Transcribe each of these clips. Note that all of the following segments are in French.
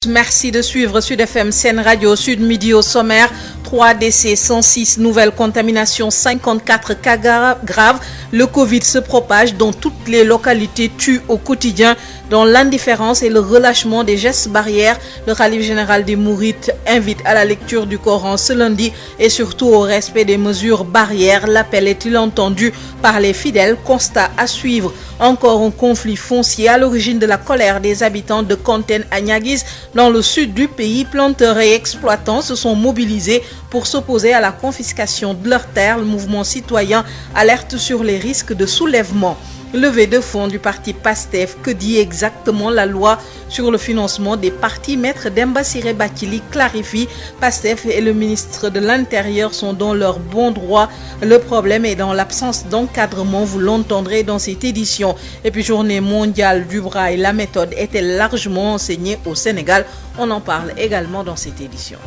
Merci de suivre Sud FM Sen Radio Sud Midi au sommaire. 3 décès, 106 nouvelles contaminations, 54 cas graves. Le Covid se propage dans toutes les localités, tue au quotidien. Dans l'indifférence et le relâchement des gestes barrières, le Khalife général des Mourides invite à la lecture du Coran ce lundi et surtout au respect des mesures barrières. L'appel est-il entendu par les fidèles? Constat à suivre. Encore un conflit foncier à l'origine de la colère des habitants de Konten à Niaguis. Dans le sud du pays, planteurs et exploitants se sont mobilisés pour s'opposer à la confiscation de leurs terres. Le mouvement citoyen alerte sur les risques de soulèvement. Levée de fonds du parti PASTEF, que dit exactement la loi sur le financement des partis? Maître Demba Ciré Bakili clarifie, PASTEF et le ministre de l'Intérieur sont dans leur bon droit. Le problème est dans l'absence d'encadrement, vous l'entendrez dans cette édition. Et puis journée mondiale du braille, la méthode est-elle largement enseignée au Sénégal? On en parle également dans cette édition.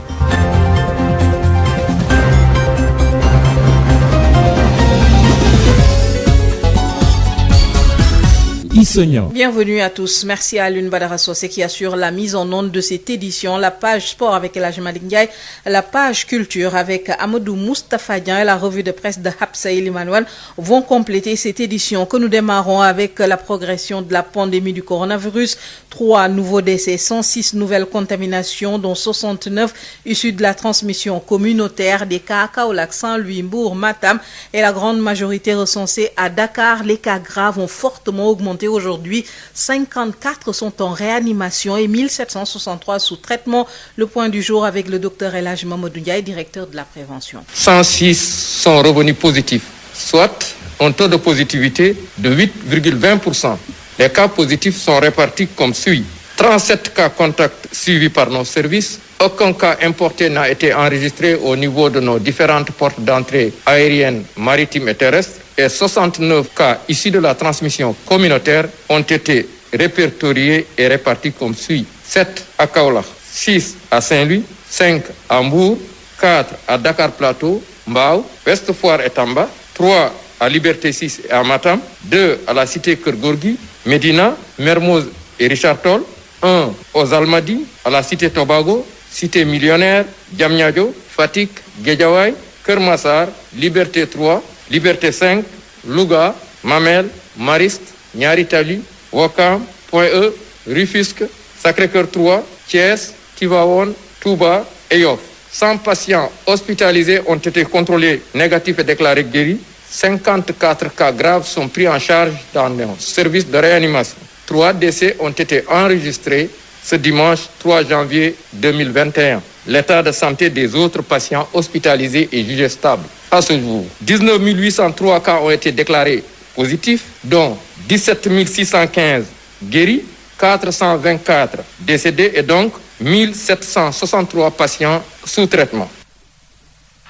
Bienvenue à tous. Merci à Alioune Badara Socé qui assure la mise en onde de cette édition. La page sport avec El Hadji Malick Ndiaye, la page culture avec Amadou Moustapha Dian et la revue de presse de Hapsa Elimane vont compléter cette édition que nous démarrons avec la progression de la pandémie du coronavirus. 3 nouveaux décès, 106 nouvelles contaminations, dont 69 issues de la transmission communautaire. Des cas à Kaolack, Saint-Louis, Mbour, Matam et la grande majorité recensée à Dakar. Les cas graves ont fortement augmenté. Aujourd'hui, 54 sont en réanimation et 1763 sous traitement. Le point du jour avec le docteur El Hadji Mamadou Ndiaye, directeur de la prévention. 106 sont revenus positifs, soit un taux de positivité de 8,20%. Les cas positifs sont répartis comme suit. 37 cas contacts suivis par nos services. Aucun cas importé n'a été enregistré au niveau de nos différentes portes d'entrée aériennes, maritimes et terrestres. Et 69 cas issus de la transmission communautaire ont été répertoriés et répartis comme suit. 7 à Kaolack, 6 à Saint-Louis, 5 à Mbour, 4 à Dakar Plateau, Mbao, Ouest Foire et Tamba, 3 à Liberté 6 et à Matam, 2 à la cité Keur Gorgui, Médina, Mermoz et Richard Toll, 1 aux Almadies, à la cité Tobago, cité Millionnaire, Diamniadio, Fatick, Guédiawaye, Keur Massar, Liberté 3, Liberté 5, Louga, Mamel, Mariste, Niary Tally, Ouakam, Point E, Rufisque, Sacré-Cœur 3, Thiès, Tivaouane, Touba et Yoff. 100 patients hospitalisés ont été contrôlés négatifs et déclarés guéris. 54 cas graves sont pris en charge dans nos services de réanimation. 3 décès ont été enregistrés ce dimanche 3 janvier 2021. L'état de santé des autres patients hospitalisés est jugé stable. À ce jour, 19 803 cas ont été déclarés positifs, dont 17 615 guéris, 424 décédés et donc 1763 patients sous traitement.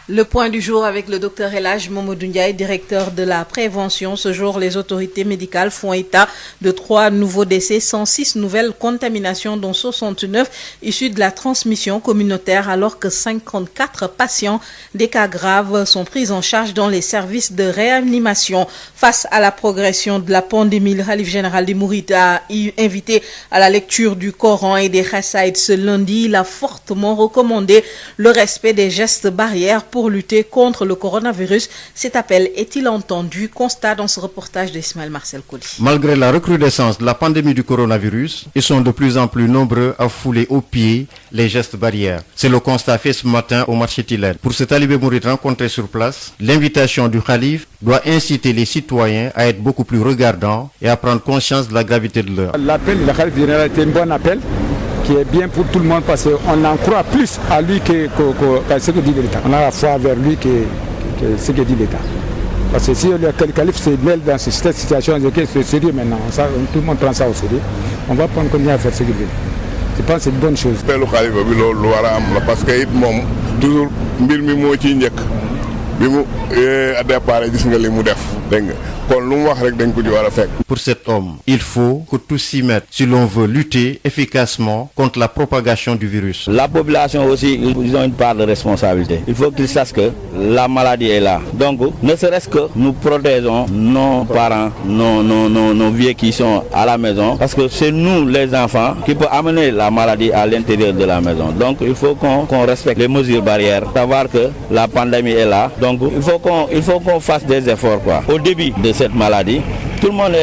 Le point du jour avec le docteur El Hadji Mamadou Ndiaye, directeur de la prévention. Ce jour, les autorités médicales font état de 3 nouveaux décès, 106 nouvelles contaminations, dont 69 issues de la transmission communautaire, alors que 54 patients des cas graves sont pris en charge dans les services de réanimation. Face à la progression de la pandémie, le Khalife général des Mourides a invité à la lecture du Coran et des Khasaïd ce lundi. Il a fortement recommandé le respect des gestes barrières pour lutter contre le coronavirus. Cet appel est-il entendu? Constat dans ce reportage d'Ismaël Marcel Colli. Malgré la recrudescence de la pandémie du coronavirus, ils sont de plus en plus nombreux à fouler aux pieds les gestes barrières. C'est le constat fait ce matin au marché Tilène. Pour ce talibé mouride rencontré sur place, l'invitation du Khalife doit inciter les citoyens à être beaucoup plus regardants et à prendre conscience de la gravité de l'heure. L'appel du Khalife général est un bon appel qui est bien pour tout le monde parce qu'on en croit plus à lui que ce que dit l'État. On a la foi vers lui que ce que dit l'État. Parce que si le calife se mêle dans cette situation, c'est sérieux maintenant. Ça, tout le monde prend ça au sérieux. On va prendre continuer à faire ce qu'il veut. Je pense que c'est une bonne chose. Parce que toujours mbir mi moo ciy njëkk bi mu départ gis nga li mu def dégg nga kon lu mu wax rek dañ ko ci war a fekk. Pour cet homme, il faut que tous s'y mettent si l'on veut lutter efficacement contre la propagation du virus. La population aussi, ils ont une part de responsabilité. Il faut qu'ils sachent que la maladie est là. Donc, ne serait-ce que nous protégeons nos parents, nos vieux qui sont à la maison, parce que c'est nous, les enfants, qui peut amener la maladie à l'intérieur de la maison. Donc, il faut qu'on respecte les mesures barrières, savoir que la pandémie est là. Donc, il faut qu'on fasse des efforts, quoi. Au début de cette maladie, tout le monde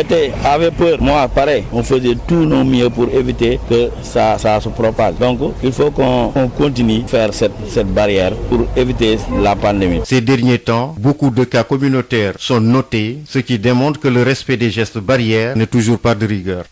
avait peur. Moi, pareil, on faisait tout nos mieux pour éviter que ça se propage. Donc, il faut qu'on continue à faire cette barrière pour éviter la pandémie. Ces derniers temps, beaucoup de cas communautaires sont notés, ce qui démontre que le respect des gestes barrières n'est toujours pas de rigueur.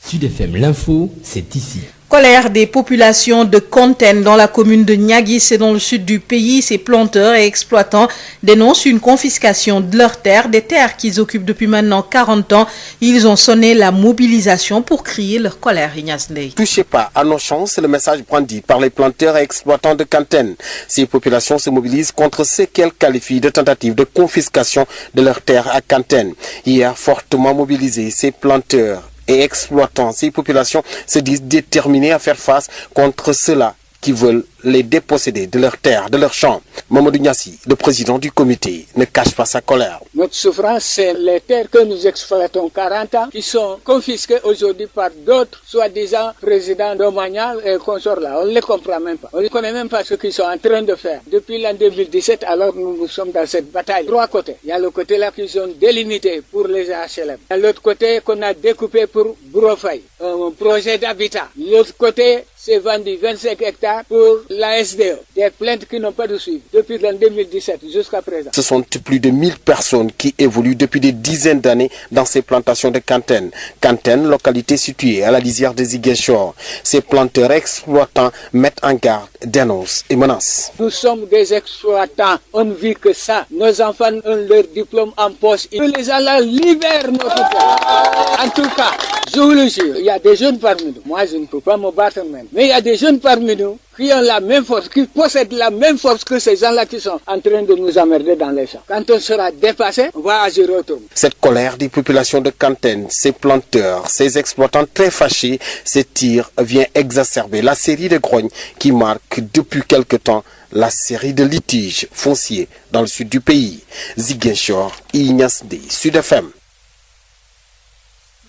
Sud FM, l'info, c'est ici. Colère des populations de Kanten dans la commune de Niaguis, c'est dans le sud du pays. Ces planteurs et exploitants dénoncent une confiscation de leurs terres, des terres qu'ils occupent depuis maintenant 40 ans. Ils ont sonné la mobilisation pour crier leur colère. Ignace Ndeye. Touchez pas à nos champs, c'est le message brandi par les planteurs et exploitants de Kanten. Ces populations se mobilisent contre ce qu'elles qualifient de tentative de confiscation de leurs terres à Kanten. Hier, fortement mobilisés, ces planteurs et exploitants, ces populations se disent déterminées à faire face contre ceux-là qui veulent les déposséder de leurs terres, de leurs champs. Mamadou Niassi, le président du comité, ne cache pas sa colère. Notre souffrance, c'est les terres que nous exploitons 40 ans, qui sont confisquées aujourd'hui par d'autres, soi-disant présidents domaniales et consorts là. On ne les comprend même pas. On ne connaît même pas ce qu'ils sont en train de faire. Depuis l'an 2017, alors nous sommes dans cette bataille. Trois côtés. Il y a le côté là qu'ils ont délimité pour les HLM. Il y a l'autre côté qu'on a découpé pour Brofay, un projet d'habitat. L'autre côté, c'est vendu 25 hectares pour la SDE. Des plaintes qui n'ont pas de suivi depuis l'an 2017 jusqu'à présent. Ce sont plus de 1000 personnes qui évoluent depuis des dizaines d'années dans ces plantations de Kanten. Kanten, localité située à la lisière de Ziguinchor. Ces planteurs exploitants mettent en garde, dénoncent et menacent. Nous sommes des exploitants. On ne vit que ça. Nos enfants ont leur diplôme en poche. Que les Allah libèrent notre peuple. En tout cas, je vous le jure, il y a des jeunes parmi nous. Moi, je ne peux pas me battre même. Mais il y a des jeunes parmi nous qui ont la même force, qui possèdent la même force que ces gens-là qui sont en train de nous emmerder dans les champs. Quand on sera dépassé, on va agir autrement. Cette colère des populations de Kanten, ces planteurs, ces exploitants très fâchés, ces tirs vient exacerber la série de grognes qui marque depuis quelque temps la série de litiges fonciers dans le sud du pays. Ziguinchor, Ignace Ndeye, Sud FM.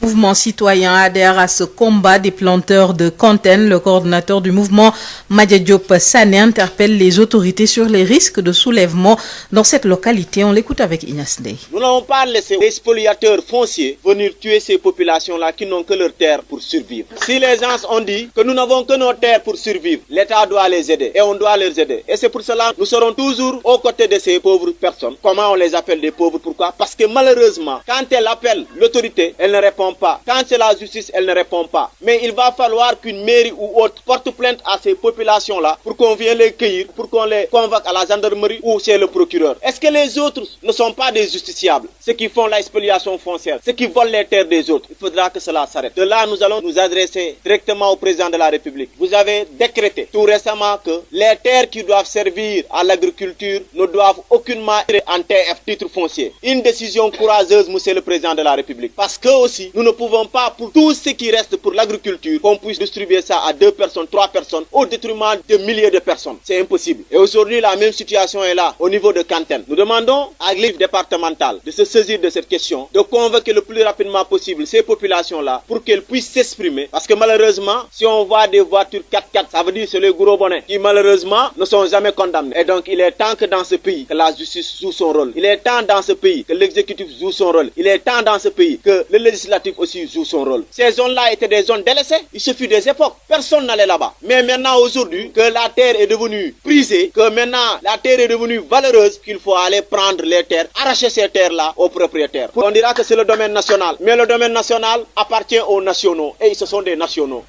Le mouvement citoyen adhère à ce combat des planteurs de Kanten. Le coordinateur du mouvement, Madia Diop Sané, interpelle les autorités sur les risques de soulèvement dans cette localité. On l'écoute avec Ignace Ndeye. Nous n'avons pas laissé les spoliateurs fonciers venir tuer ces populations-là qui n'ont que leurs terres pour survivre. Si les gens ont dit que nous n'avons que nos terres pour survivre, l'État doit les aider et on doit les aider. Et c'est pour cela que nous serons toujours aux côtés de ces pauvres personnes. Comment on les appelle des pauvres? Pourquoi? Parce que malheureusement, quand elle appelle l'autorité, elle ne répond pas. Quand c'est la justice, elle ne répond pas. Mais il va falloir qu'une mairie ou autre porte plainte à ces populations-là pour qu'on vienne les cueillir, pour qu'on les convoque à la gendarmerie ou chez le procureur. Est-ce que les autres ne sont pas des justiciables? Ceux qui font la spoliation foncière, ceux qui volent les terres des autres. Il faudra que cela s'arrête. De là, nous allons nous adresser directement au président de la République. Vous avez décrété tout récemment que les terres qui doivent servir à l'agriculture ne doivent aucunement être en TF, titre foncier. Une décision courageuse, monsieur le président de la République. Parce que aussi, nous ne pouvons pas, pour tout ce qui reste pour l'agriculture, qu'on puisse distribuer ça à 2 personnes, 3 personnes, au détriment de milliers de personnes. C'est impossible. Et aujourd'hui, la même situation est là, au niveau de Kanten. Nous demandons à l'équipe départementale de se saisir de cette question, de convoquer le plus rapidement possible ces populations-là pour qu'elles puissent s'exprimer. Parce que malheureusement, si on voit des voitures 4x4, ça veut dire que c'est les gros bonnets qui malheureusement ne sont jamais condamnés. Et donc, il est temps que dans ce pays, que la justice joue son rôle. Il est temps dans ce pays que l'exécutif joue son rôle. Il est temps dans ce pays que le législatif aussi joue son rôle. Ces zones-là étaient des zones délaissées. Il suffit des époques. Personne n'allait là-bas. Mais maintenant, aujourd'hui, que la terre est devenue prisée, que maintenant la terre est devenue valeureuse, qu'il faut aller prendre les terres, arracher ces terres-là aux propriétaires. On dira que c'est le domaine national. Mais le domaine national appartient aux nationaux. Et ce sont des nationaux.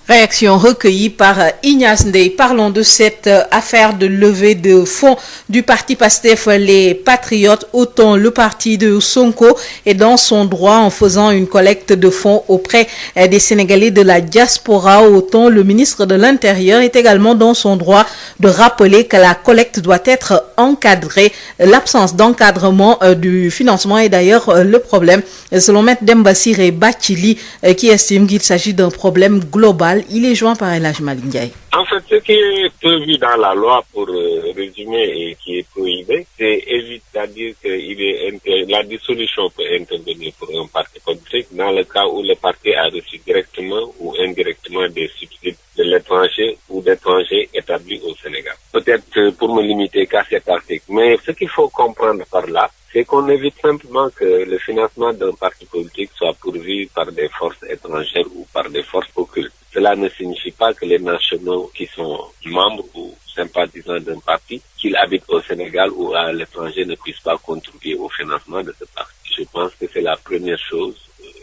Réaction recueillie par Ignace Ndeye. Parlons de cette affaire de levée de fonds du parti PASTEF les Patriotes. Autant le parti de Sonko est dans son droit en faisant une collecte de fonds auprès des Sénégalais de la diaspora, autant le ministre de l'Intérieur est également dans son droit de rappeler que la collecte doit être encadrée. L'absence d'encadrement du financement est d'ailleurs le problème, selon Maître Demba Ciré Bathily, qui estime qu'il s'agit d'un problème global. Il est joint par El Hadj Malick Ndiaye. En fait, ce qui est prévu dans la loi, pour résumer, et qui est prohibé, c'est-à-dire que la dissolution peut intervenir pour un parti politique dans le cas où le parti a reçu directement ou indirectement des subsides de l'étranger ou d'étrangers établis au Sénégal. Peut-être pour me limiter qu'à cet article, mais ce qu'il faut comprendre par là, c'est qu'on évite simplement que le financement d'un parti politique soit pourvu par des forces étrangères ou par des forces occultes. Cela ne signifie pas que les nationaux qui sont membres ou sympathisants d'un parti, qu'ils habitent au Sénégal ou à l'étranger, ne puissent pas contribuer au financement de ce parti. Je pense que c'est la première chose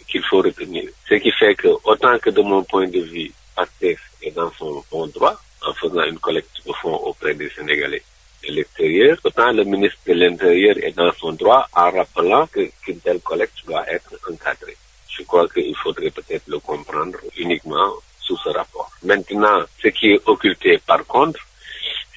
qu'il faut retenir. Ce qui fait que, autant que de mon point de vue, PASTEF est dans son bon droit en faisant une collecte de fonds auprès des Sénégalais de l'extérieur, autant le ministre de l'Intérieur est dans son droit en rappelant qu'une telle collecte doit être encadrée. Je crois qu'il faudrait peut-être le comprendre uniquement sous ce rapport. Maintenant, ce qui est occulté par contre,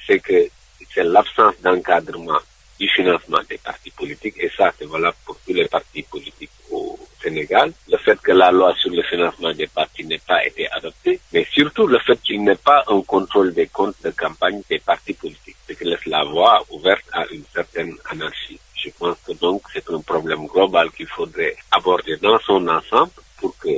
c'est que c'est l'absence d'encadrement du financement des partis politiques, et ça c'est valable pour tous les partis politiques au Sénégal. Le fait que la loi sur le financement des partis n'ait pas été adoptée, mais surtout le fait qu'il n'y ait pas un contrôle des comptes de campagne des partis politiques, ce qui laisse la voie ouverte à une certaine anarchie. Je pense que donc c'est un problème global qu'il faudrait aborder dans son ensemble pour que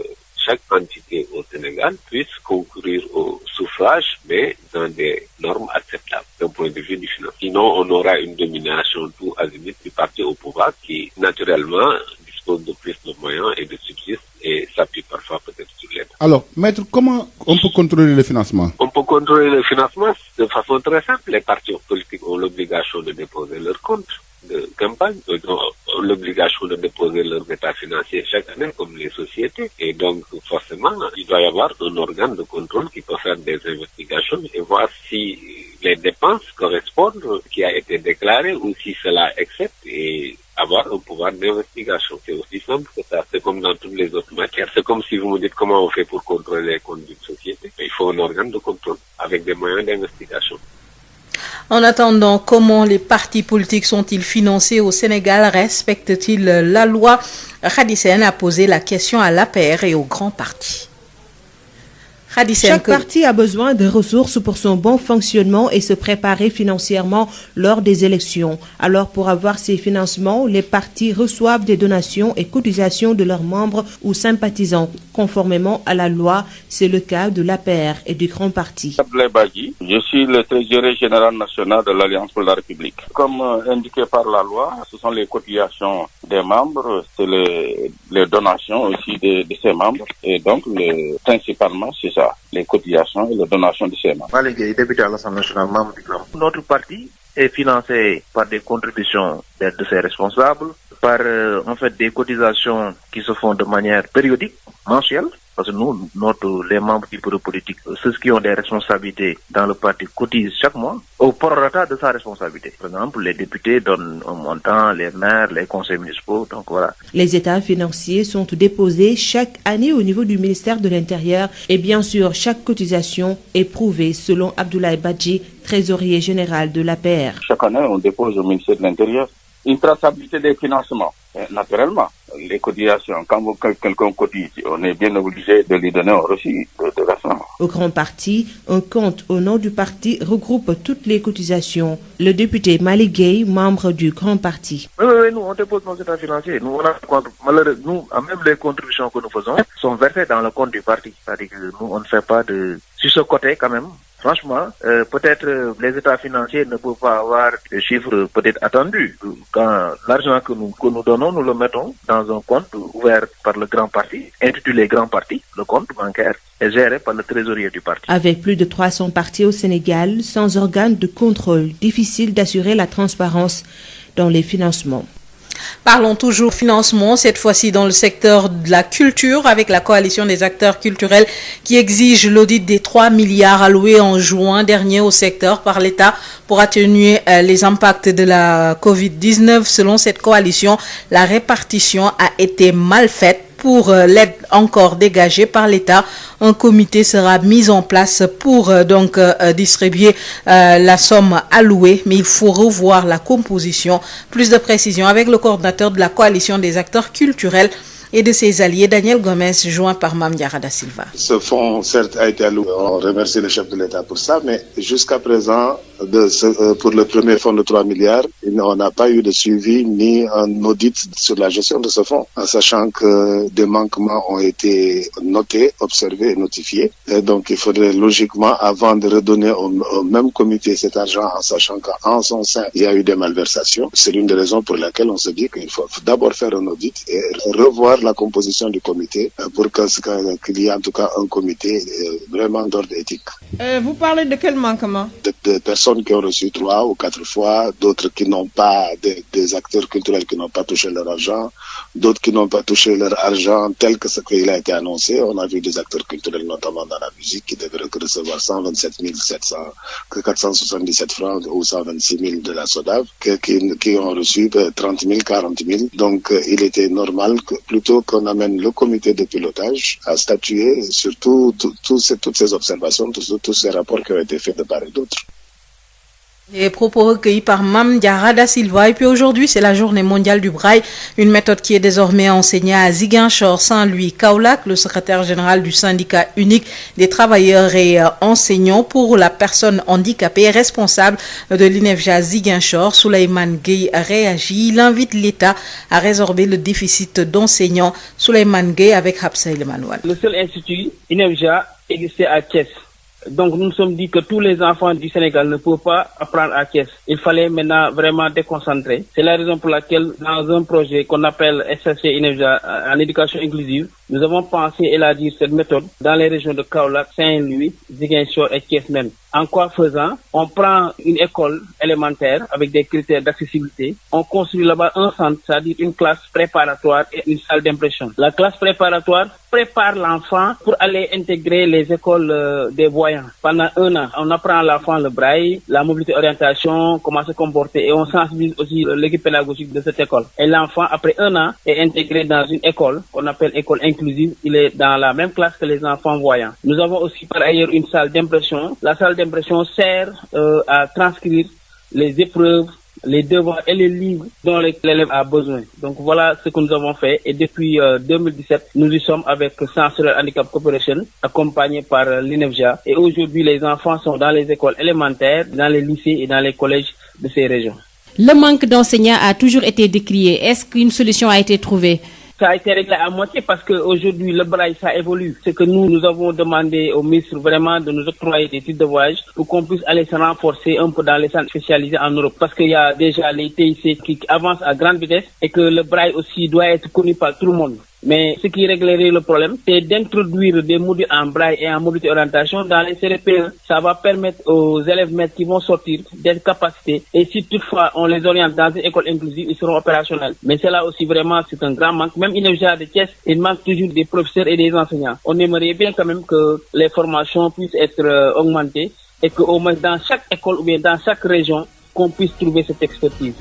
chaque entité au Sénégal puisse concourir au suffrage, mais dans des normes acceptables d'un point de vue du financement. Sinon, on aura une domination tout azimut du parti au pouvoir qui, naturellement, dispose de plus de moyens et de subsiste et s'appuie parfois peut-être sur l'aide. Alors, maître, comment on peut contrôler le financement? On peut contrôler le financement de façon très simple. Les partis politiques ont l'obligation de déposer leurs comptes de campagne, ils ont l'obligation de déposer leurs états financiers chaque année comme les sociétés, et donc forcément il doit y avoir un organe de contrôle qui peut faire des investigations et voir si les dépenses correspondent à ce qui a été déclaré ou si cela excède, et avoir un pouvoir d'investigation. C'est aussi simple que ça, c'est comme dans toutes les autres matières. C'est comme si vous me dites comment on fait pour contrôler les comptes d'une société. Il faut un organe de contrôle avec des moyens d'investigation. En attendant, comment les partis politiques sont-ils financés au Sénégal? Respectent-ils la loi? Khady Sène a posé la question à l'APR et aux grands partis. Chaque parti a besoin de ressources pour son bon fonctionnement et se préparer financièrement lors des élections. Alors, pour avoir ces financements, les partis reçoivent des donations et cotisations de leurs membres ou sympathisants, conformément à la loi. C'est le cas de l'APR et du grand parti. Abdoulaye Badji, je suis le trésorier général national de l'Alliance pour la République. Comme indiqué par la loi, ce sont les cotisations des membres, c'est les donations aussi de ces membres, et donc principalement c'est ça, les cotisations et les donations de ces membres. Malick Gueye, député à l'Assemblée nationale, membre du GRAM. Notre parti est financé par des contributions de ses responsables, par en fait des cotisations qui se font de manière périodique, mensuelle. Parce que nous, les membres du bureau politique, ceux qui ont des responsabilités dans le parti cotisent chaque mois au prorata de sa responsabilité. Par exemple, les députés donnent un montant, les maires, les conseils municipaux, donc voilà. Les états financiers sont déposés chaque année au niveau du ministère de l'Intérieur et bien sûr, chaque cotisation est prouvée selon Abdoulaye Badji, trésorier général de l'APR. Chaque année, on dépose au ministère de l'Intérieur une traçabilité des financements. Naturellement, les cotisations, quand quelqu'un cotise, on est bien obligé de lui donner un reçu de l'argent. Au grand parti, un compte au nom du parti regroupe toutes les cotisations. Le député Malick Gueye, membre du grand parti. Oui, nous, on dépose nos états financiers. Nous, malheureusement, même les contributions que nous faisons sont versées dans le compte du parti. C'est-à-dire que nous, on ne fait pas de... Sur ce côté, quand même, franchement, peut-être les états financiers ne peuvent pas avoir des chiffres peut-être attendus. Quand l'argent que nous donnons, nous le mettons dans un compte ouvert par le grand parti, intitulé Grand Parti. Le compte bancaire est géré par le trésorier du parti. Avec plus de 300 partis au Sénégal, sans organe de contrôle, difficile d'assurer la transparence dans les financements. Parlons toujours financement, cette fois-ci dans le secteur de la culture, avec la coalition des acteurs culturels qui exige l'audit des 3 milliards alloués en juin dernier au secteur par l'État pour atténuer les impacts de la Covid-19. Selon cette coalition, la répartition a été mal faite. Pour l'aide encore dégagée par l'État, un comité sera mis en place pour distribuer la somme allouée, mais il faut revoir la composition. Plus de précisions avec le coordinateur de la coalition des acteurs culturels et de ses alliés, Daniel Gomez, joint par Mame Diarra Da Silva. Ce fonds, certes, a été alloué. On remercie le chef de l'État pour ça, mais jusqu'à présent, pour le premier fonds de 3 milliards, on n'a pas eu de suivi ni un audit sur la gestion de ce fonds, en sachant que des manquements ont été notés, observés et notifiés. Et donc, il faudrait logiquement, avant de redonner au même comité cet argent, en sachant qu'en son sein, il y a eu des malversations, c'est l'une des raisons pour laquelle on se dit qu'il faut d'abord faire un audit et revoir la composition du comité pour qu'il y ait en tout cas un comité vraiment d'ordre éthique. Vous parlez de quel manquement? De personnes qui ont reçu 3 ou 4 fois, d'autres qui n'ont pas, des acteurs culturels qui n'ont pas touché leur argent, d'autres qui n'ont pas touché leur argent tel que ce qu'il a été annoncé. On a vu des acteurs culturels, notamment dans la musique, qui devraient recevoir 127 477 francs ou 126 000 de la SODAV, qui ont reçu 30 000, 40 000. Donc, il était normal que plutôt qu'on amène le comité de pilotage à statuer sur toutes ces observations, tous ces rapports qui ont été faits de part et d'autre. Les propos recueillis par Mame Diarra Da Silva. Et puis aujourd'hui, c'est la journée mondiale du braille, une méthode qui est désormais enseignée à Ziguinchor, Saint-Louis, Kaolack. Le secrétaire général du syndicat unique des travailleurs et enseignants pour la personne handicapée et responsable de l'INEFJA Ziguinchor, Souleymane Gueye, réagit. Il invite l'État à résorber le déficit d'enseignants. Souleymane Gueye avec Hapsaïl Emmanuel. Le seul institut INEFJA existait à Thiès. Donc nous nous sommes dit que tous les enfants du Sénégal ne peuvent pas apprendre à Thiès. Il fallait maintenant vraiment déconcentrer. C'est la raison pour laquelle dans un projet qu'on appelle SSC INEFJA en éducation inclusive, nous avons pensé élargir cette méthode dans les régions de Kaolack, Saint-Louis, Ziguinchor et Thiès même. En quoi faisant, on prend une école élémentaire avec des critères d'accessibilité, on construit là-bas un centre, c'est-à-dire une classe préparatoire et une salle d'impression. La classe préparatoire prépare l'enfant pour aller intégrer les écoles des voyants. Pendant 1 an, on apprend à l'enfant le braille, la mobilité orientation, comment se comporter et on sensibilise aussi l'équipe pédagogique de cette école. Et l'enfant, après 1 an, est intégré dans une école qu'on appelle école inclusive. Il est dans la même classe que les enfants voyants. Nous avons aussi par ailleurs une salle d'impression. La salle d'impression sert à transcrire les épreuves, les devoirs et les livres dont l'élève a besoin. Donc voilà ce que nous avons fait et depuis 2017, nous y sommes avec Sensorial Handicap Corporation accompagné par l'INEFJA et aujourd'hui les enfants sont dans les écoles élémentaires, dans les lycées et dans les collèges de ces régions. Le manque d'enseignants a toujours été décrié. Est-ce qu'une solution a été trouvée? Ça a été réglé à moitié parce qu'aujourd'hui, le braille, ça évolue. C'est que nous avons demandé au ministre vraiment de nous octroyer des titres de voyage pour qu'on puisse aller se renforcer un peu dans les centres spécialisés en Europe. Parce qu'il y a déjà les TIC qui avancent à grande vitesse et que le braille aussi doit être connu par tout le monde. Mais ce qui réglerait le problème, c'est d'introduire des modules en braille et en mobilité orientation dans les CRP1. Ça va permettre aux élèves maîtres qui vont sortir d'être capacités. Et si toutefois on les oriente dans une école inclusive, ils seront opérationnels. Mais c'est là aussi vraiment, c'est un grand manque. Même INEFJA de Thiès, il manque toujours des professeurs et des enseignants. On aimerait bien quand même que les formations puissent être augmentées et qu'au moins dans chaque école ou bien dans chaque région, qu'on puisse trouver cette expertise.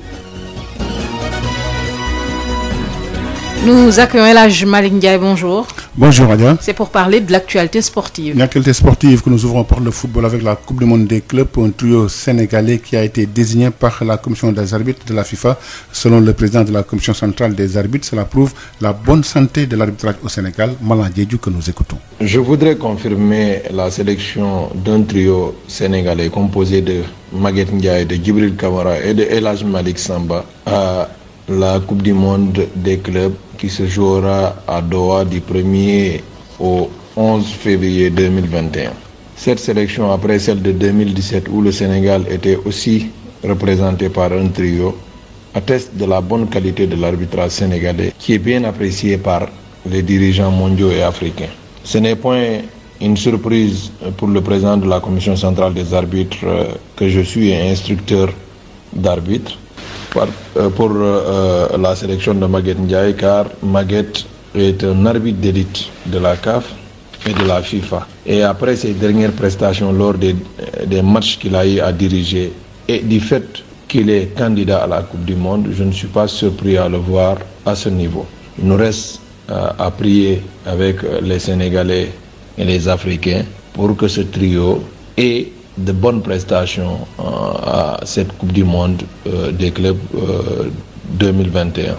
Nous accueillons Elhadji Malick Ndiaye, bonjour. Bonjour Adia. C'est pour parler de l'actualité sportive. L'actualité sportive que nous ouvrons par le football avec la Coupe du Monde des clubs, un trio sénégalais qui a été désigné par la commission des arbitres de la FIFA. Selon le président de la commission centrale des arbitres, cela prouve la bonne santé de l'arbitrage au Sénégal. Malang Diédhiou que nous écoutons. Je voudrais confirmer la sélection d'un trio sénégalais composé de Maguette Ndiaye, de Djibril Kamara et de Elhadji Malick Samba à la Coupe du Monde des clubs qui se jouera à Doha du 1er au 11 février 2021. Cette sélection, après celle de 2017 où le Sénégal était aussi représenté par un trio, atteste de la bonne qualité de l'arbitrage sénégalais qui est bien apprécié par les dirigeants mondiaux et africains. Ce n'est point une surprise pour le président de la commission centrale des arbitres que je suis instructeur d'arbitre. pour la sélection de Maguette Ndiaye, car Maguette est un arbitre d'élite de la CAF et de la FIFA. Et après ses dernières prestations lors des matchs qu'il a eu à diriger et du fait qu'il est candidat à la Coupe du Monde, je ne suis pas surpris à le voir à ce niveau. Il nous reste à prier avec les Sénégalais et les Africains pour que ce trio ait de bonnes prestations à cette Coupe du Monde des clubs 2021.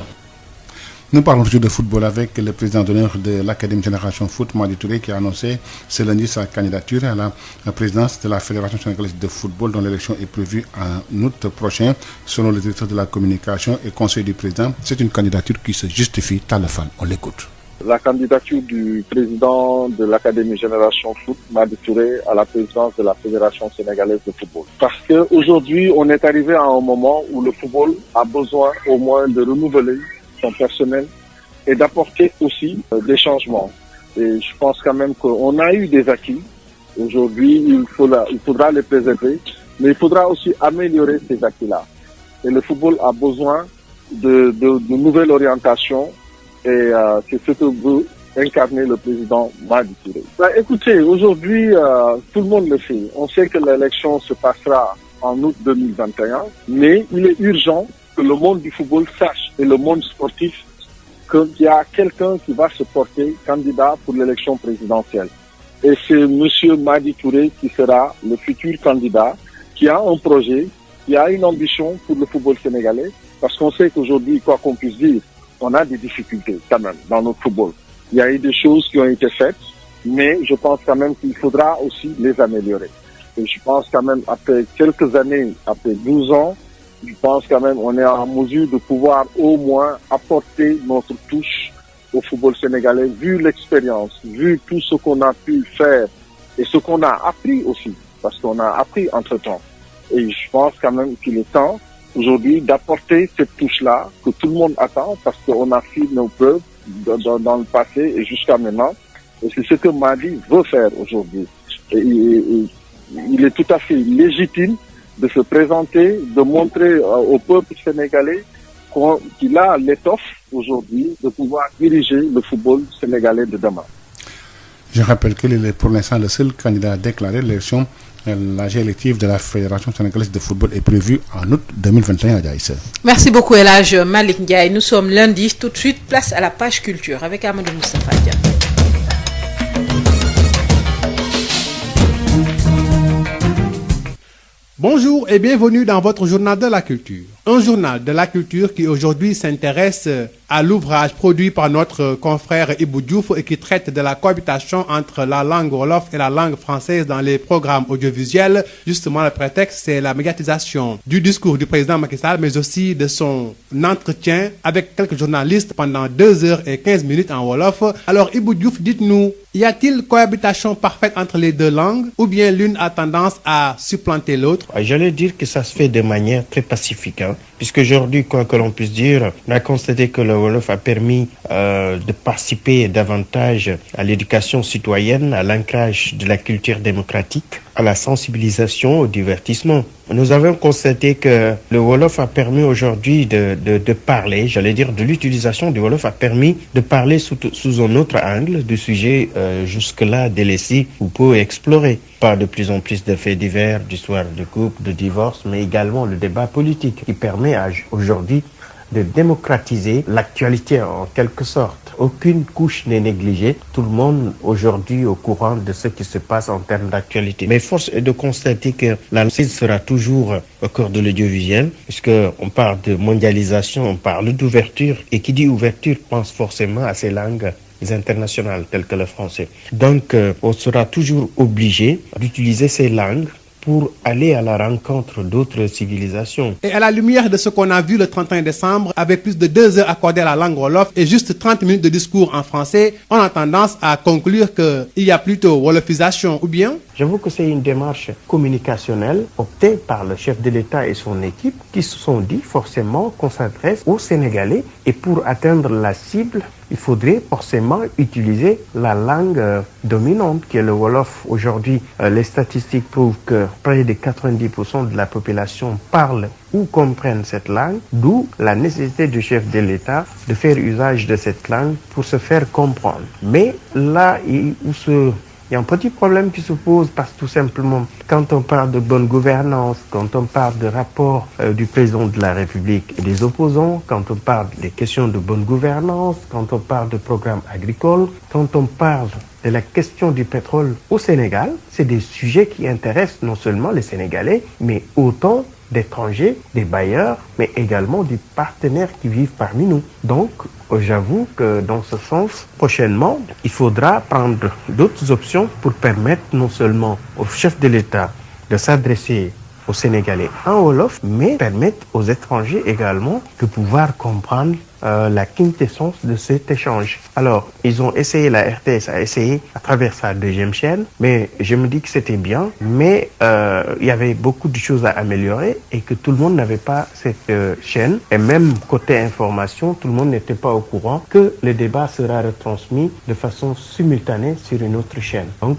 Nous parlons toujours de football avec le président d'honneur de l'Académie Génération Foot, Madi Touré, qui a annoncé ce lundi sa candidature à la présidence de la Fédération sénégalaise de football, dont l'élection est prévue en août prochain. Selon le directeur de la communication et conseil du président, c'est une candidature qui se justifie. Talafan, on l'écoute. La candidature du président de l'Académie Génération Foot, Madi Touré, à la présidence de la Fédération sénégalaise de football. Parce qu'aujourd'hui, on est arrivé à un moment où le football a besoin au moins de renouveler son personnel et d'apporter aussi des changements. Et je pense quand même qu'on a eu des acquis. Aujourd'hui, il faudra les préserver, mais il faudra aussi améliorer ces acquis-là. Et le football a besoin de nouvelles orientations et c'est ce que veut incarner le président Madi Touré. Écoutez, aujourd'hui, tout le monde le sait. On sait que l'élection se passera en août 2021, mais il est urgent que le monde du football sache et le monde sportif qu'il y a quelqu'un qui va se porter candidat pour l'élection présidentielle. Et c'est monsieur Madi Touré qui sera le futur candidat, qui a un projet, qui a une ambition pour le football sénégalais, parce qu'on sait qu'aujourd'hui, quoi qu'on puisse dire, on a des difficultés quand même dans notre football. Il y a eu des choses qui ont été faites, mais je pense quand même qu'il faudra aussi les améliorer. Et je pense quand même, après quelques années, après 12 ans, je pense quand même on est en mesure de pouvoir au moins apporter notre touche au football sénégalais, vu l'expérience, vu tout ce qu'on a pu faire et ce qu'on a appris aussi, parce qu'on a appris entre-temps. Et je pense quand même qu'il est temps aujourd'hui d'apporter cette touche-là que tout le monde attend, parce qu'on a fait nos preuves dans le passé et jusqu'à maintenant. Et c'est ce que Madi veut faire aujourd'hui. Et il est tout à fait légitime de se présenter, de montrer au peuple sénégalais qu'il a l'étoffe aujourd'hui de pouvoir diriger le football sénégalais de demain. Je rappelle qu'il est pour l'instant le seul candidat à déclarer l'élection. L'âge électif de la Fédération sénégalaise de football est prévu en août 2021 à Diaïssa. Merci beaucoup El Hadj Malick Ndiaye. Nous sommes lundi. Tout de suite, place à la page culture avec Amadou Moustapha Dia. Bonjour et bienvenue dans votre journal de la culture. Un journal de la culture qui aujourd'hui s'intéresse à l'ouvrage produit par notre confrère Ibou Diouf et qui traite de la cohabitation entre la langue wolof et la langue française dans les programmes audiovisuels. Justement, le prétexte, c'est la médiatisation du discours du président Macky Sall, mais aussi de son entretien avec quelques journalistes pendant 2h15 en wolof. Alors Ibou Diouf, dites-nous, y a-t-il cohabitation parfaite entre les deux langues ou bien l'une a tendance à supplanter l'autre? J'allais dire que ça se fait de manière très pacifique, puisqu'aujourd'hui, quoi que l'on puisse dire, on a constaté que le wolof a permis de participer davantage à l'éducation citoyenne, à l'ancrage de la culture démocratique, à la sensibilisation, au divertissement. Nous avons constaté que le wolof a permis aujourd'hui de parler, j'allais dire de l'utilisation du wolof a permis de parler sous un autre angle du sujet jusque-là délaissé ou peu exploré. Pas de plus en plus de faits divers, d'histoires de couple, de divorce, mais également le débat politique qui permet aujourd'hui de démocratiser l'actualité en quelque sorte. Aucune couche n'est négligée. Tout le monde aujourd'hui est au courant de ce qui se passe en termes d'actualité. Mais force est de constater que la langue sera toujours au cœur de l'audiovisuel, puisqu'on parle de mondialisation, on parle d'ouverture, et qui dit ouverture pense forcément à ces langues internationales telles que le français. Donc, on sera toujours obligé d'utiliser ces langues pour aller à la rencontre d'autres civilisations. Et à la lumière de ce qu'on a vu le 31 décembre, avec plus de 2 heures accordées à la langue wolof et juste 30 minutes de discours en français, on a tendance à conclure qu'il y a plutôt wolofisation, ou bien? J'avoue que c'est une démarche communicationnelle optée par le chef de l'État et son équipe qui se sont dit forcément qu'on s'adresse aux Sénégalais et pour atteindre la cible, il faudrait forcément utiliser la langue dominante qui est le Wolof. Aujourd'hui, les statistiques prouvent que près de 90% de la population parle ou comprennent cette langue, d'où la nécessité du chef de l'État de faire usage de cette langue pour se faire comprendre. Mais là, il y a un petit problème qui se pose parce que tout simplement, quand on parle de bonne gouvernance, quand on parle de rapport du président de la République et des opposants, quand on parle des questions de bonne gouvernance, quand on parle de programmes agricoles, quand on parle de la question du pétrole au Sénégal, c'est des sujets qui intéressent non seulement les Sénégalais, mais autant d'étrangers, des bailleurs, mais également des partenaires qui vivent parmi nous. Donc, j'avoue que dans ce sens, prochainement, il faudra prendre d'autres options pour permettre non seulement au chef de l'État de s'adresser aux Sénégalais en Wolof, mais permettre aux étrangers également de pouvoir comprendre la quintessence de cet échange. Alors, ils ont essayé, la RTS a essayé à travers sa deuxième chaîne, mais je me dis que c'était bien, mais il y avait beaucoup de choses à améliorer et que tout le monde n'avait pas cette chaîne. Et même côté information, tout le monde n'était pas au courant que le débat sera retransmis de façon simultanée sur une autre chaîne. Donc,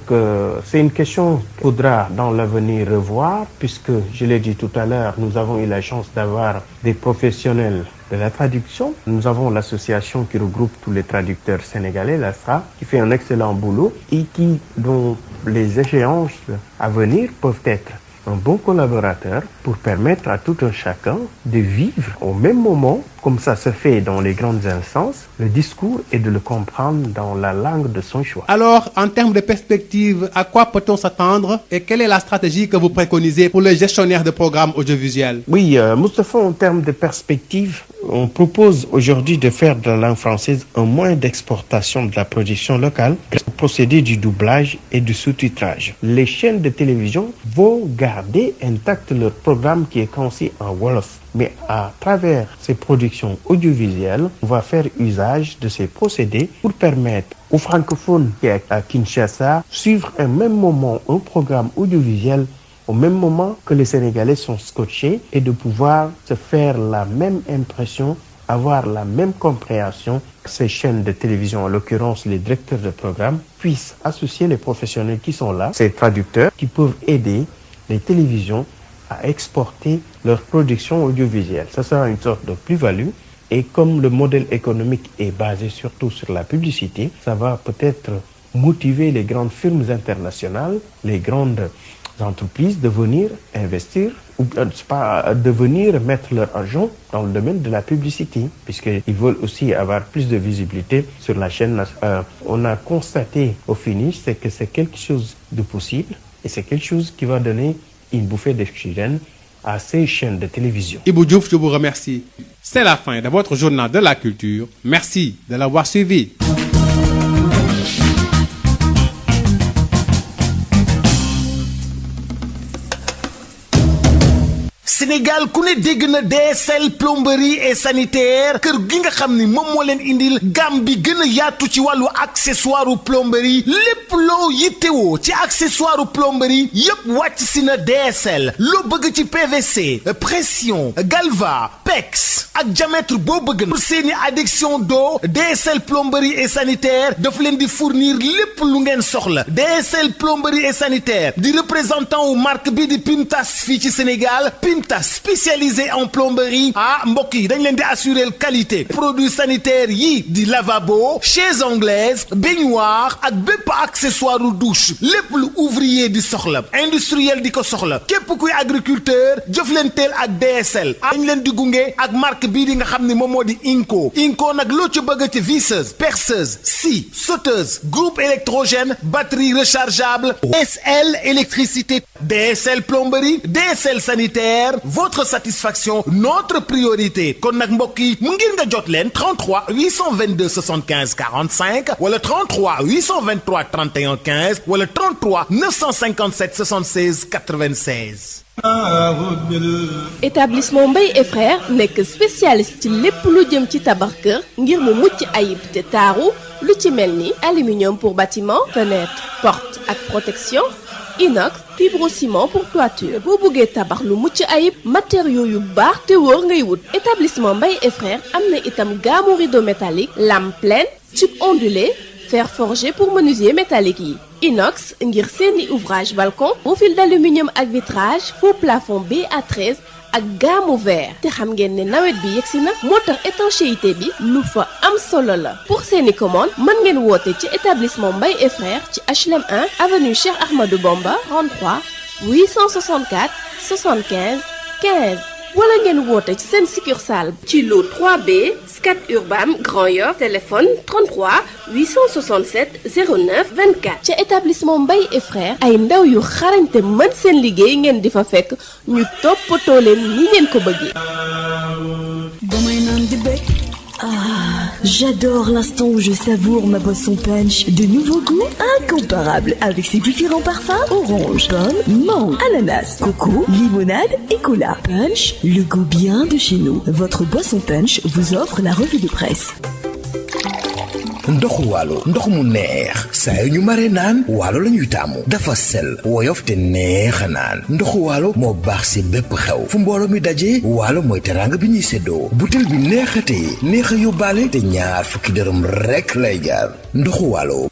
c'est une question qu'il faudra dans l'avenir revoir, puisque, je l'ai dit tout à l'heure, nous avons eu la chance d'avoir des professionnels de la traduction. Nous avons l'association qui regroupe tous les traducteurs sénégalais, l'ASRA, qui fait un excellent boulot et dont les échéances à venir peuvent être un bon collaborateur pour permettre à tout un chacun de vivre au même moment, comme ça se fait dans les grandes instances, le discours et de le comprendre dans la langue de son choix. Alors, en termes de perspective, à quoi peut-on s'attendre et quelle est la stratégie que vous préconisez pour les gestionnaires de programmes audiovisuels? Oui, Moustapha, en termes de perspective, on propose aujourd'hui de faire de la langue française un moyen d'exportation de la production locale, au procédé du doublage et du sous-titrage. Les chaînes de télévision vont garder intact leur programme qui est conçu en Wolof. Mais à travers ces productions audiovisuelles, on va faire usage de ces procédés pour permettre aux francophones qui sont à Kinshasa suivre à un même moment un programme audiovisuel au même moment que les Sénégalais sont scotchés et de pouvoir se faire la même impression, avoir la même compréhension. Ces chaînes de télévision, en l'occurrence les directeurs de programme, puissent associer les professionnels qui sont là, ces traducteurs qui peuvent aider les télévisions à exporter leur production audiovisuelle. Ça sera une sorte de plus-value. Et comme le modèle économique est basé surtout sur la publicité, ça va peut-être motiver les grandes firmes internationales, les grandes entreprises de venir investir ou de venir mettre leur argent dans le domaine de la publicité, puisqu'ils veulent aussi avoir plus de visibilité sur la chaîne. On a constaté au finish que c'est quelque chose de possible et c'est quelque chose qui va donner une bouffée d'oxygène à ces chaînes de télévision. Ibou Diouf, je vous remercie. C'est la fin de votre journal de la culture. Merci de l'avoir suivi. Sénégal ku ne dégg na DSL plomberie et sanitaire kër gi nga xam ni moom moo leen indil gamme bi gën a yaatu ci wàllu accessoire plomberie lépp loo yittewoo ci accessoire plomberie yépp wàcc si na DSL loo bëgg ci PVC pression galva PEX ak diamètre boo bëgg na pour seeni adduction d'eau DSL plomberie et sanitaire daf leen di fournir lépp lu ngeen soxla DSL plomberie et sanitaire di représentant wu marque bi di Pimtas fii ci Sénégal Pimtas spécialisé en plomberie mbokk yi dañ leen di assurer qualité produits sanitaires yi di lavabo chaises anglaises baignoire ak bépp accessoire u douche lépp lu ouvrier di soxla industriel di ko soxla képp kuy agriculteur jëf leen teel ak DSL dañ leen di gunge ak marque bii di nga xam ne moom moo di Inco nag loo ci bëgg ci visseuse perceuse scie sauteuse groupe électrogène batterie rechargeable DSL électricité DSL plomberie DSL sanitaire votre satisfaction notre priorité kon nag mbokk yi mu ngir nga jot leen 33 822 75 45 wala 33 823 31 15 wala 33 957 76 96. Établissement Mbaye et Frères nekk spécialiste ci lépp lu jëm ci tabax kër ngir mu mucc ayib te taaru lu ci mel ni aluminium pour bâtiment fenêtre porte ak protection inox, fibrociment pour toiture. boo bëggee tabax lu mucc ayib matériaux yu baax te wóor ngay wut. établissement Mbaye et frères am na itam gamme rideau métallique, lame pleine, tube ondulé, fer forgé pour menuisier métallique yi. inox ngir seeni ouvrage balcon, profil d'aluminium ak vitrage, faux plafond BA13 ak gamme vert. te xam ngeen ne nawet bi yegsi na moo tax étanchéité bi lu fa am solo la. pour seeni commande mën ngeen woote ci établissement Mbaye et frères ci HLM 1 avenue Cheikh Ahmadou Bamba 33 864 75 15 wala ngeen woote ci seen succursale ci lot 3B Scat Urbam Grand Yoff, téléphone 33 867 09 24. ca établissement Mbaye et frères ay ndaw yu xarañte mën seen liggéey ngeen di fa fekk ñu toppatoo leen ni ngeen ko bëggee. Ah, j'adore l'instant où je savoure ma boisson punch. De nouveaux goûts incomparables avec ses différents parfums: orange, pomme, mangue, ananas, coco, limonade et cola. Punch, le goût bien de chez nous. Votre boisson punch vous offre la revue de presse. ndoxu waalo ndox mu neex saa yu ñu mare naan waalo la ñuy taamu dafa sel woyof te neex a naan ndoxu waalo moo baax si bépp xew fu mbooloo mi daje waalo mooy teraanga bi ñuy séddoo butel bi neexatee neex a yóbbaale te ñaar fukki dërëm rekk lay jaar ndoxu waalo.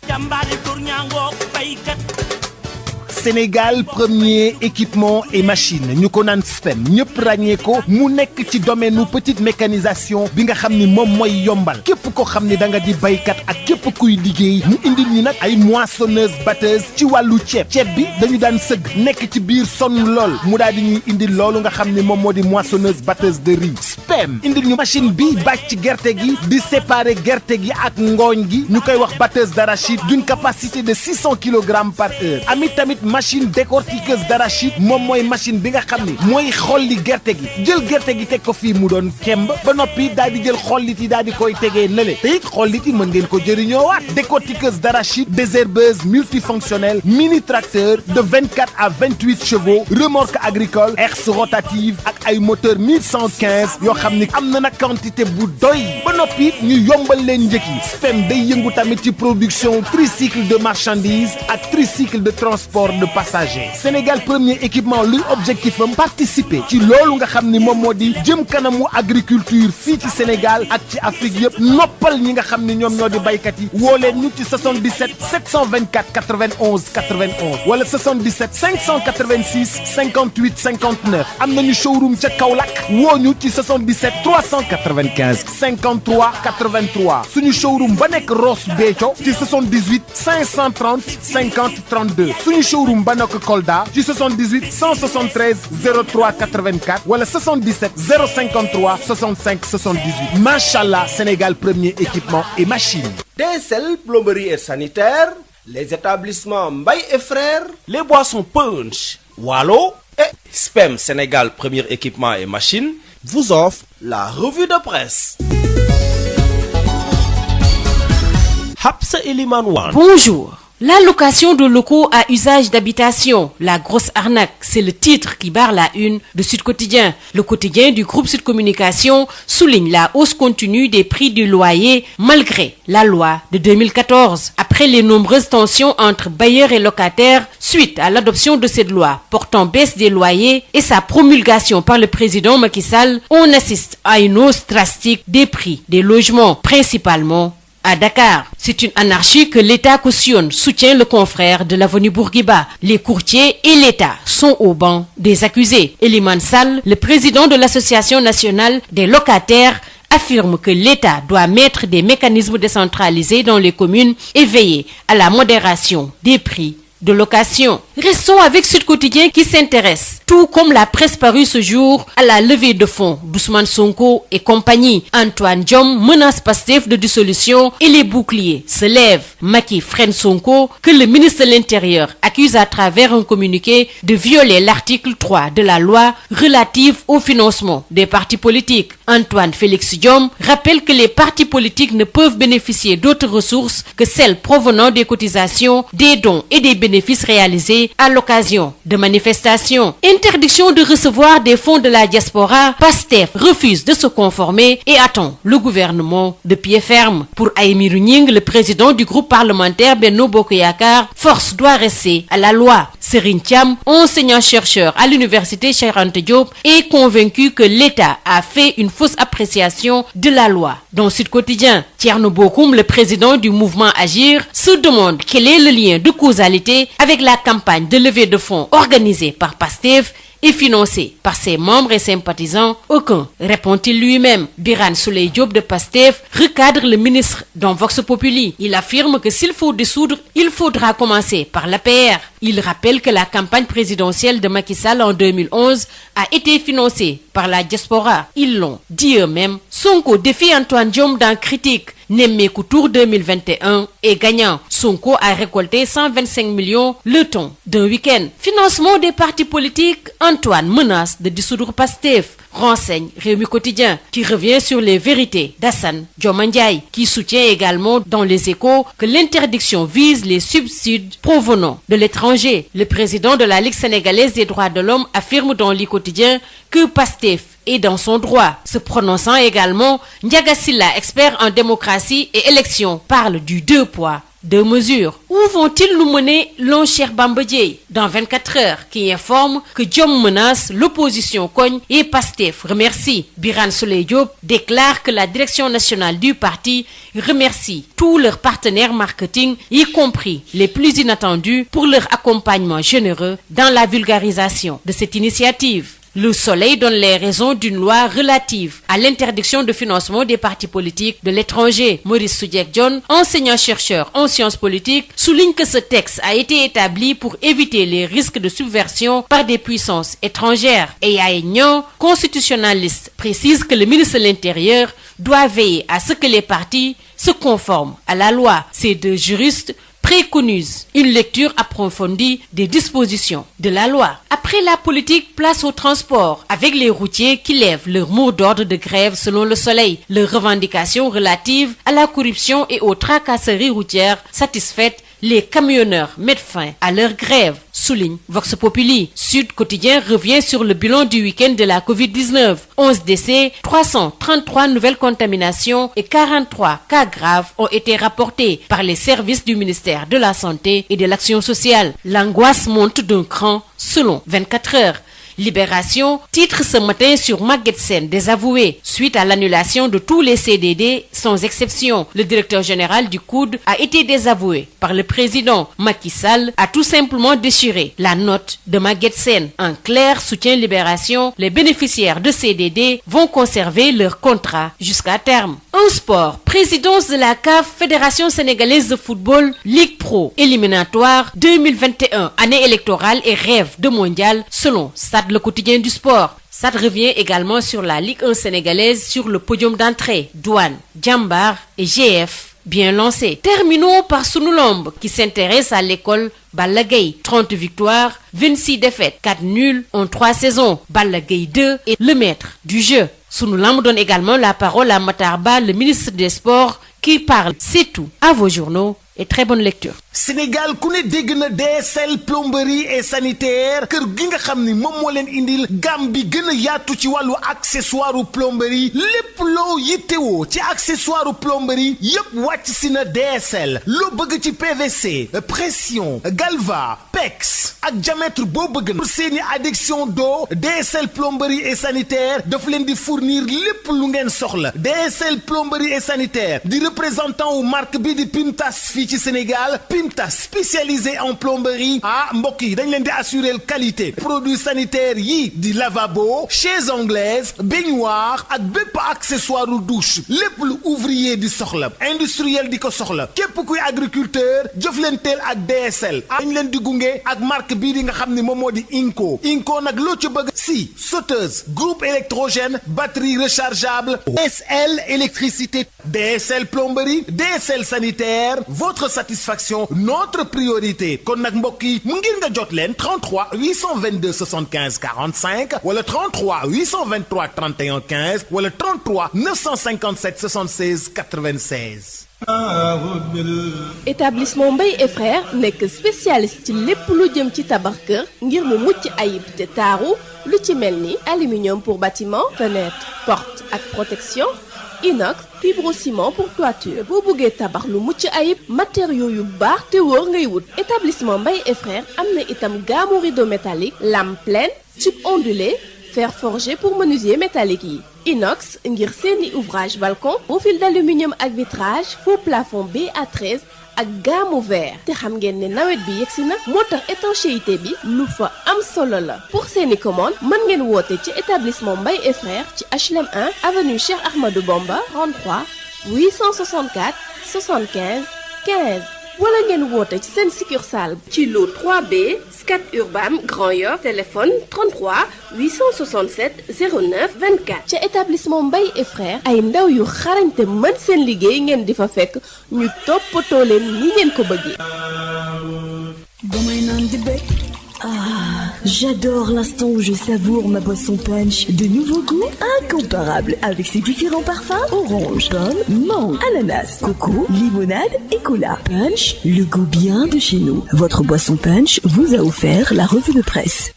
Sénégal premier équipement et machine ñu ko naan SPEM ñëpp ràññee ko mu nekk ci domaine nu petite mécanisation bi nga xam ni moom mooy yombal képp ko xam ni da nga di baykat ak képp kuy liggéey mu indil ñi nag ay moissonneuse batteuse ci wàllu ceeb bi dañu daan sëgg nekk ci biir sonn lool mu daal di ñuy indil loolu nga xam ni moom moo di moissonneuse batteuse de riz. SPEM indil ñu machine bi bàcc gerte gi di séparer gerte gi ak ngooñ gi ñu koy wax batteuse d'arachide d'une capacité de 600 kg par heure. amit tamit machine décortiqueuse d'arachide moom mooy machine bi nga xam ni mooy xolli gerte gi jël gerte gi teg ko fii mu doon kemb ba noppi daal di jël xollit yi daal di koy tegee nële te it xollit yi mën ngeen ko jëriñoowaat. décortiqueuse d'arachide, désherbeuse multifonctionnelle, mini tracteur de 24 à 28 chevaux, remorque agricole, herse rotative ak ay moteur 1115 yoo xam ni am na nag quantité bu doy ba noppi ñu yombal leen njëkk yi. SPEM day yëngu tamit ci production tricycle de marchandises ak tricycle de transport de passagers. Sénégal premier équipement luy objectif am participer ci loolu nga xam ni moom moo di jëm kanamu agriculture fii ci Sénégal ak ci Afrique yëpp noppal ñi nga xam ni ñoom ñoo di baykat yi woo leen ñu ci 77 724 91 91 wala 77 586 58 59 am nañu showroom ca Kaolack woo ñu ci 77 395 53 83 suñu showroom ba nekk Ross Béthio ci 78 530 50 32 suñu showroom ba nekk Kolda ci 78 173 03 84 wala 77 053 65 78 machallah Sénégal premier équipement et machine. DSL plomberie et sanitaire, les établissements Mbaye et frères, les boissons punch, Waalo et SPEM Sénégal premier équipement et machine vous offrent la revue de presse. Habsa Eliman Wan. Bonjour. La location de locaux à usage d'habitation, la grosse arnaque, c'est le titre qui barre la une de Sud Quotidien. Le quotidien du groupe Sud Communication souligne la hausse continue des prix du loyer malgré la loi de 2014. Après les nombreuses tensions entre bailleurs et locataires, suite à l'adoption de cette loi portant baisse des loyers et sa promulgation par le président Macky Sall, on assiste à une hausse drastique des prix des logements, principalement à Dakar. C'est une anarchie que l'État cautionne, soutient le confrère de l'avenue Bourguiba. Les courtiers et l'État sont au banc des accusés. Eliman Sall, le président de l'Association nationale des locataires, affirme que l'État doit mettre des mécanismes décentralisés dans les communes et veiller à la modération des prix de location. Restons avec Sud Quotidien qui s'intéresse, tout comme la presse parue ce jour, à la levée de fonds d'Ousmane Sonko et compagnie. Antoine Diome menace Pastef de dissolution et les boucliers se lèvent. Macky freine Sonko que le ministre de l'Intérieur accuse à travers un communiqué de violer l'article 3 de la loi relative au financement des partis politiques. Antoine Félix Diome rappelle que les partis politiques ne peuvent bénéficier d'autres ressources que celles provenant des cotisations, des dons et des bénéfices réalisés à l'occasion de manifestations. Interdiction de recevoir des fonds de la diaspora, PASTEF refuse de se conformer et attend le gouvernement de pied ferme. Pour Aïmirou Gningue, le président du groupe parlementaire Benno Bokk Yakaar, force doit rester à la loi. Serigne Thiam, enseignant-chercheur à l'université Cheikh Anta Diop, est convaincu que l'État a fait une fausse appréciation de la loi. Dans Sud Quotidien, Thierno Bocoum, le président du mouvement Agir, se demande quel est le lien de causalité avec la campagne de levée de fonds organisée par PASTEF et financé par ses membres et sympathisants. Aucun, répond-il lui-même. Birane Souleye Diop de PASTEF recadre le ministre dans Vox Populi. Il affirme que s'il faut dissoudre, il faudra commencer par l'APR. Il rappelle que la campagne présidentielle de Macky Sall en 2011 a été financée par la diaspora. Ils l'ont dit eux-mêmes. Sonko défie Antoine Diome dans Critique. Nemmeeku Tour 2021 est gagnant. Sonko a récolté 125 millions le temps d'un week-end. Financement des partis politiques, Antoine menace de dissoudre PASTEF. Renseigne Rewmi Quotidien qui revient sur les vérités d'Assane Dioma Ndiaye, qui soutient également dans Les Échos que l'interdiction vise les subsides provenant de l'étranger. Le président de la Ligue sénégalaise des droits de l'homme affirme dans Le Quotidien que PASTEF est dans son droit. Se prononçant également, Ndiaga Sylla, expert en démocratie et élection, parle du 2 poids, 2 mesures. Où vont-ils nous mener, l'on Cheikh Bamba Dièye dans 24 heures, qui informe que Diome menace, l'opposition cogne et PASTEF remercie. Birane Souleye Diop déclare que la direction nationale du parti remercie tous leurs partenaires marketing, y compris les plus inattendus, pour leur accompagnement généreux dans la vulgarisation de cette initiative. Le Soleil donne les raisons d'une loi relative à l'interdiction de financement des partis politiques de l'étranger. Maurice Soudieck-Dione, enseignant-chercheur en sciences politiques, souligne que ce texte a été établi pour éviter les risques de subversion par des puissances étrangères. Et Yaye Niang, constitutionnaliste, précise que le ministre de l'Intérieur doit veiller à ce que les partis se conforment à la loi. Ces deux juristes préconise une lecture approfondie des dispositions de la loi. Après la politique, place au transport, avec les routiers qui lèvent leur mot d'ordre de grève selon Le Soleil. Leurs revendications relatives à la corruption et aux tracasseries routières satisfaites, les camionneurs mettent fin à leur grève, souligne Vox Populi. Sud Quotidien revient sur le bilan du week-end de la Covid-19. 11 décès, 333 nouvelles contaminations et 43 cas graves ont été rapportés par les services du ministère de la Santé et de l'Action sociale. L'angoisse monte d'un cran selon 24 heures. Libération titre ce matin sur Maguette Sène désavoué suite à l'annulation de tous les CDD sans exception. Le directeur général du COUD a été désavoué par le président. Macky Sall a tout simplement déchiré la note de Maguette Sène. En clair, soutient Libération, les bénéficiaires de CDD vont conserver leur contrat jusqu'à terme. En sport, présidence de la CAF, Fédération sénégalaise de football, Ligue Pro, éliminatoire 2021, année électorale et rêve de mondial selon Stade Le Quotidien du Sport. Ça revient également sur la Ligue 1 sénégalaise sur le podium d'entrée. Douane, Jambar et GF bien lancés. Terminons par Sunu Lamb qui s'intéresse à l'école Balla Gaye. 30 victoires, 26 défaites, 4 nuls en 3 saisons. Balla Gaye 2 est le maître du jeu. Sunu Lamb donne également la parole à Matar Ba, le ministre des Sports, qui parle. C'est tout. À vos journaux et très bonne lecture. Sénégal ku ne dégg na DSL plomberie et sanitaire kër gi nga xam ni moom moo leen indil gamme bi gën a yaatu ci wàllu accessoire plomberie lépp loo yittewoo ci accessoire plomberie yépp wàcc si na DSL loo bëgg ci PVC pression galva pex ak diamètre boo bëgg na pour seeni adduction d'eau DSL plomberie et sanitaire daf leen di fournir lépp lu ngeen soxla. DSL plomberie et sanitaire di représentant wu marque bi di Pimtas fii ci Sénégal. Pimtas spécialisé en plomberie mbokk yi dañ leen di assurer qualité produits sanitaires yi di lavabo chaises anglaises baignoire ak bépp accessoire douche lépp lu ouvrier di soxla industriel di ko soxla képp kuy agriculteur jëflanteel ak DSL dañ leen di gunge ak marque bii di nga xam ni moom moo di Inco nag loo ci bëgg sauteuse groupe électrogène batterie rechargeable SL électricité DSL plomberie, DSL sanitaire, votre satisfaction notre priorité kon nag mbokk yi mu ngir nga jot leen 33 822 75 45 wala 33 823 31 15 wala 33 957 76 96. établissement Mbaye et frères nekk spécialiste ci lépp lu jëm ci tabax kër ngir mu mucc ayib te taaru lu ci mel ni aluminium pour bâtiment, fenêtre, porte ak protection, inox, fibrociment pour toiture. boo bëggee tabax lu mucc ayib matériaux yu baax te wóor ngay wut. établissement Mbaye et frères am na itam gamme rideau métallique, lame pleine, tube ondulé, fer forgé pour menuisier métallique yi. inox ngir seeni ouvrage balcon, profil d'aluminium ak vitrage, faux plafond BA13 ak gamme vert. te xam ngeen ne nawet bi yegsi na moo tax étanchéité bi lu fa am solo la. pour seeni commande mën ngeen woote ci établissement Mbaye et frères ci HLM 1 avenue Cheikh Ahmadou Bamba 33 864 75 15 wala ngeen woote ci seen succursale ci lot 3B Scat Urbam Grand Yoff téléphone 33 867 09 24. ca établissement Mbaye et frères ay ndaw yu xarañte mën seen liggéey ngeen di fa fekk ñu toppatoo leen ni ngeen ko bëggee. Ah, j'adore l'instant où je savoure ma boisson punch. De nouveaux goûts incomparables avec ses différents parfums: orange, pomme, mangue, ananas, coco, limonade et cola. Punch, le goût bien de chez nous. Votre boisson punch vous a offert la revue de presse.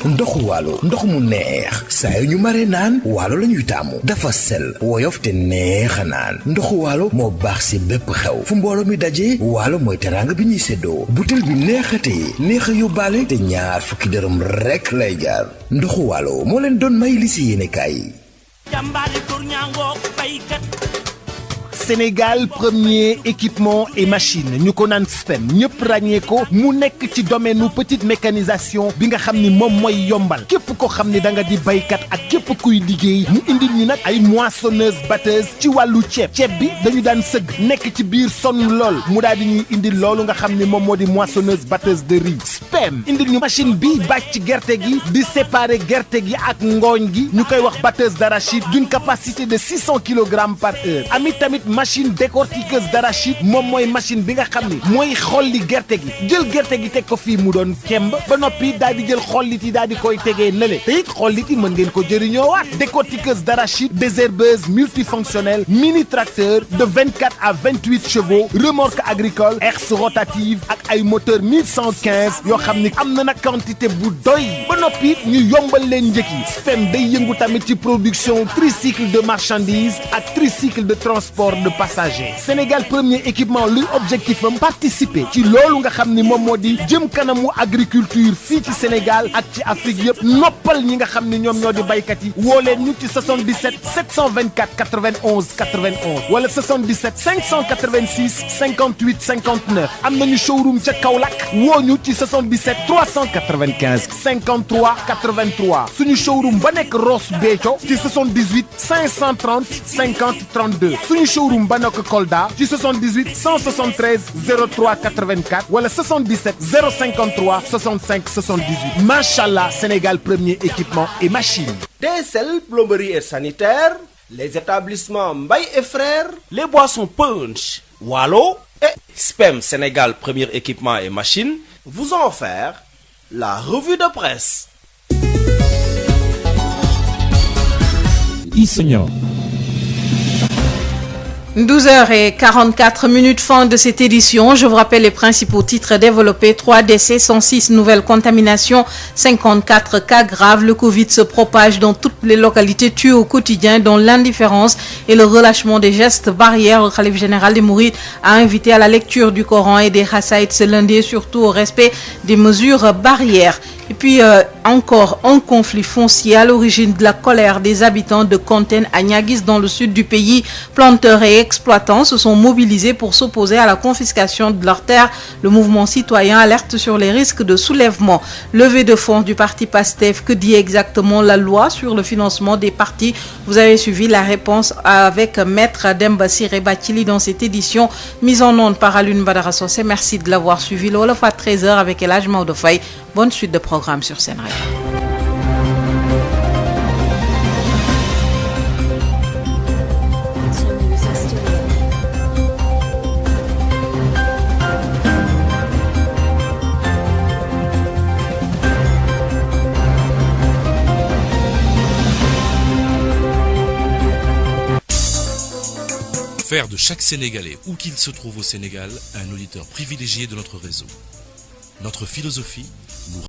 ndoxu waalo ndox mu neex saa yu ñu mare naan waalo la ñuy taamu dafa sel woyof te neex a naan ndoxu waalo moo baax si bépp xew fu mbooloo mi daje waalo mooy teraanga bi ñuy séddoo butel bi neexatee neex a yóbbaale te ñaar fukki dërëm rekk lay jaar ndoxu waalo moo leen doon may li si yéene kaay. Sénégal premier équipement et machine ñu ko naan STEM ñëpp ràññee ko mu nekk ci domaine nu petite mécanisation bi nga xam ni moom mooy yombal képp ko xam ni da nga di baykat ak képp kuy liggéey mu indil ñu nag ay moissonneuse batteuse ci wàllu ceeb bi dañu daan sëgg nekk ci biir sonn lool mu daal di ñuy indil loolu nga xam ni moom moo di moissonneuse batteuse de riz. STEM indil ñu machine bi bàcc gerte gi di séparer gerte gi ak ngooñ gi ñu koy wax batteuse d'arachide d'une capacité de 600 kg par heure. amit tamit machine décortiqueuse d'arachide moom mooy machine bi nga xam ni mooy xolli gerte gi jël gerte gi teg ko fii mu doon kemb ba noppi daal di jël xollit yi daal di koy tegee nële te it xollit yi mën ngeen ko jëriñoowaat. décortiqueuse d'arachide, désherbeuse multifonctionnelle, mini tracteur de 24 à 28 chevaux, remorque agricole, herse rotative ak ay moteur 1115 yoo xam ni am na nag quantité bu doy ba noppi ñu yombal leen njëkk yi. STEM day yëngu tamit ci production tricycle de marchandises ak tricycle de transport de passagers. Sénégal premier équipement luy objectif am participer ci loolu nga xam ni moom moo di jëm kanamu agriculture fii ci Sénégal ak ci Afrique yëpp noppal ñi nga xam ni ñoom ñoo di baykat yi woo leen ñu ci 77 724 91 91 wala 77 586 58 59 am nañu showroom ca Kaolack woo ñu ci 77 395 53 83 suñu showroom ba nekk Ross Béthio ci 78 530 50 32 suñu showroom ba nekk Kolda ci 78 173 03 84 wala 77 053 65 78 machallah Sénégal premier équipement et machine. DSL plomberie et sanitaire, les établissements Mbaye et frères, les boissons punch, Wallo et SPEM Sénégal premier équipement et machine vous ont offert la revue de presse. Issoignan. 12h44, fin de cette édition. Je vous rappelle les principaux titres développés. 3 décès, 106 nouvelles contaminations, 54 cas graves. Le Covid se propage dans toutes les localités, tue au quotidien, dont l'indifférence et le relâchement des gestes barrières. Le khalife général des Mourides a invité à la lecture du Coran et des Khasaïd ce lundi, et surtout au respect des mesures barrières. Et puis encore un conflit foncier à l'origine de la colère des habitants de Konten à Niaguis dans le sud du pays. Planteurs et exploitants se sont mobilisés pour s'opposer à la confiscation de leurs terres. Le mouvement citoyen alerte sur les risques de soulèvement. Levée de fonds du parti PASTEF, que dit exactement la loi sur le financement des partis? Vous avez suivi la réponse avec Maître Demba Ciré Bathily dans cette édition mise en onde par Alioune Badara Socé. Merci de l'avoir suivi. Le Wolof à 13h avec El Hadj Maodo Faye. Bonne suite de programme sur Sen Radio. Faire de chaque Sénégalais, où qu'il se trouve au Sénégal, un auditeur privilégié de notre réseau. Notre philosophie,